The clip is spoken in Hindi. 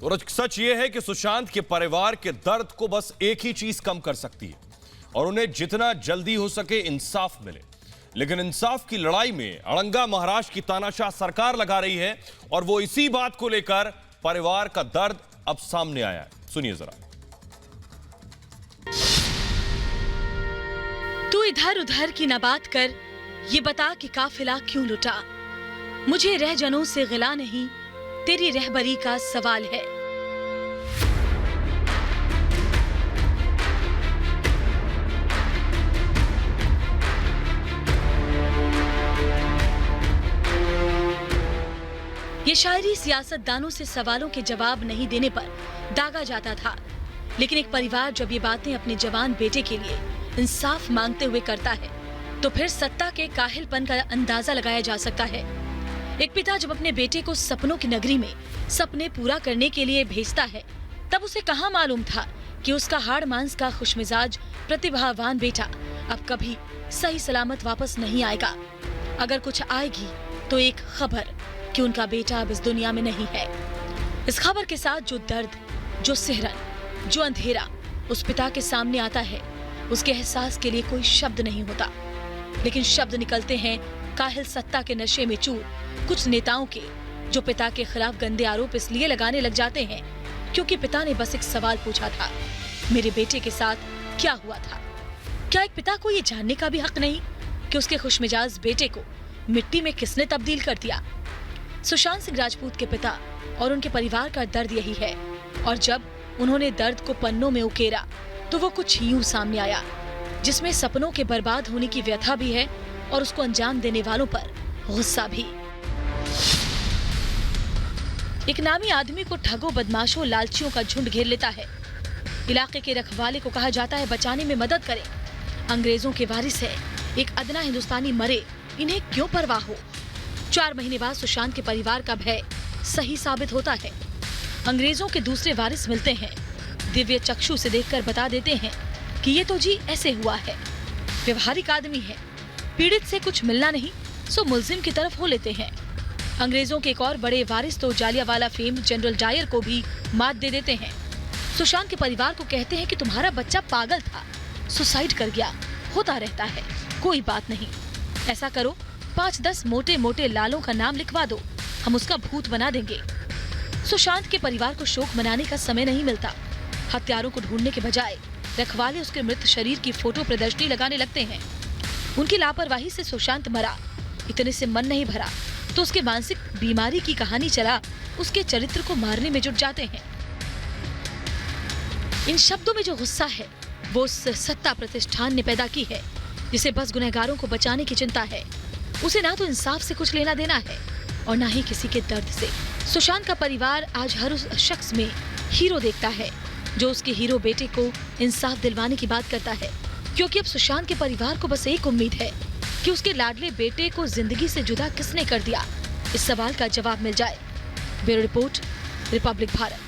और सच ये है कि सुशांत के परिवार के दर्द को बस एक ही चीज कम कर सकती है और उन्हें जितना जल्दी हो सके इंसाफ मिले। लेकिन इंसाफ की लड़ाई में अड़ंगा महाराष्ट्र की तानाशाह सरकार लगा रही है और वो इसी बात को लेकर परिवार का दर्द अब सामने आया है। सुनिए जरा। तू इधर उधर की न बात कर, ये बता कि काफिला क्यों लुटा। मुझे रहजनों से गिला नहीं, तेरी रहबरी का सवाल है। ये शायरी सियासतदानों से सवालों के जवाब नहीं देने पर दागा जाता था, लेकिन एक परिवार जब ये बातें अपने जवान बेटे के लिए इंसाफ मांगते हुए करता है तो फिर सत्ता के काहिलपन का अंदाजा लगाया जा सकता है। एक पिता जब अपने बेटे को सपनों की नगरी में सपने पूरा करने के लिए भेजता है, तब उसे कहाँ मालूम था कि उसका हाड़ मांस का खुशमिजाज प्रतिभावान बेटा अब कभी सही सलामत वापस नहीं आएगा। अगर कुछ आएगी तो एक खबर कि उनका बेटा अब इस दुनिया में नहीं है। इस खबर के साथ जो दर्द, जो सिहरन, जो अंधेरा उस पिता के सामने आता है, उसके एहसास के लिए कोई शब्द नहीं होता। लेकिन शब्द निकलते हैं काहिल सत्ता के नशे में चूर कुछ नेताओं के, जो पिता के खिलाफ गंदे आरोप इसलिए लगाने लग जाते हैं क्योंकि पिता ने बस एक सवाल पूछा था, मेरे बेटे के साथ क्या हुआ था। क्या एक पिता को ये जानने का भी हक नहीं कि उसके खुशमिजाज बेटे को मिट्टी में किसने तब्दील कर दिया। सुशांत सिंह राजपूत के पिता और उनके परिवार का दर्द यही है, और जब उन्होंने दर्द को पन्नों में उकेरा तो वो कुछ यूं सामने आया जिसमें सपनों के बर्बाद होने की व्यथा भी है और उसको अंजाम देने वालों पर गुस्सा भी। एक नामी आदमी को ठगों, बदमाशों, लालचियों का झुंड घेर लेता है। इलाके के रखवाले को कहा जाता है बचाने में मदद करें। अंग्रेजों के वारिस है, एक अदना हिंदुस्तानी मरे इन्हें क्यों परवाह हो। 4 महीने बाद सुशांत के परिवार का भय सही साबित होता है। अंग्रेजों के दूसरे वारिस मिलते हैं, दिव्य चक्षु से देखकर बता देते हैं कि ये तो जी ऐसे हुआ है। व्यवहारिक आदमी है, पीड़ित से कुछ मिलना नहीं सो मुल्जिम की तरफ हो लेते हैं। अंग्रेजों के एक और बड़े वारिस तो जालियांवाला फेम जनरल डायर को भी मात दे देते हैं। सुशांत के परिवार को कहते हैं कि तुम्हारा बच्चा पागल था, सुसाइड कर गया, होता रहता है, कोई बात नहीं। ऐसा करो 5-10 मोटे मोटे लालों का नाम लिखवा दो, हम उसका भूत बना देंगे। सुशांत के परिवार को शोक मनाने का समय नहीं मिलता। हत्यारों को ढूंढने के बजाय रखवाले उसके मृत शरीर की फोटो प्रदर्शनी लगाने लगते हैं। उनकी लापरवाही से सुशांत मरा, इतने से मन नहीं भरा तो उसके मानसिक बीमारी की कहानी चला उसके चरित्र को मारने में जुट जाते हैं। इन शब्दों में जो गुस्सा है वो उस सत्ता प्रतिष्ठान ने पैदा की है जिसे बस गुनहगारों को बचाने की चिंता है। उसे ना तो इंसाफ से कुछ लेना देना है और ना ही किसी के दर्द से। सुशांत का परिवार आज हर उस शख्स में हीरो देखता है जो उसके हीरो बेटे को इंसाफ दिलवाने की बात करता है, क्योंकि अब सुशांत के परिवार को बस एक उम्मीद है कि उसके लाडले बेटे को जिंदगी से जुदा किसने कर दिया। इस सवाल का जवाब मिल जाए। Bureau report, Republic Bharat.